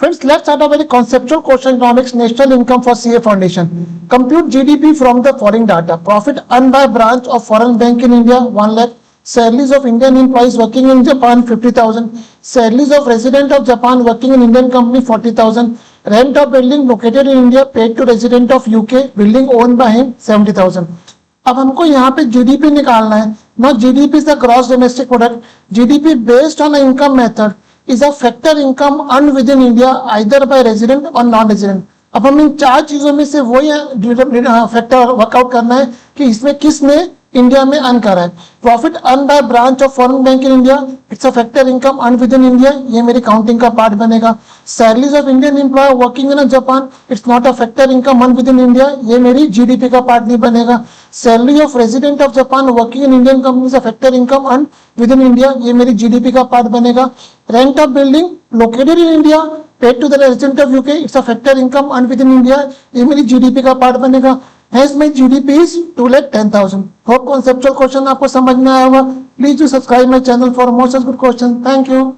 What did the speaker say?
Friends, let's start a very conceptual question, economics, national income for CA Foundation. Compute GDP from the following data. Profit earned by branch of foreign bank in India, 1 lakh. Salaries of Indian employees working in Japan, 50,000. Salaries of resident of Japan working in Indian company, 40,000. Rent of building located in India paid to resident of UK, building owned by him, 70,000. अब हमको यहाँ पे GDP निकालना है. Now GDP is the gross domestic product. GDP based on an income method is a factor income earned within India either by resident or non-resident. अब हम इन चार चीजों में से वही फैक्टर वर्कआउट करना है कि इसमें किसने इंडिया में अर्न करा है. Profit earn by branch of foreign bank in India, it's a factor income earn within India, ये मेरी काउंटिंग का पार्ट बनेगा. Salaries of Indian employ working in Japan, it's not a factor income earn within India, ये मेरी GDP का part नहीं बनेगा. Salary of resident of Japan working in Indian company से factor income earn within India, ये मेरी GDP का part बनेगा. Rent of building located in India paid to the resident of UK, it's a factor income earned within India, ये मेरी GDP का part बनेगा. Hence my GDP is 2,10,000. Hope conceptual question आपको समझ में आया होगा. Please do subscribe my channel for more such good questions. Thank you.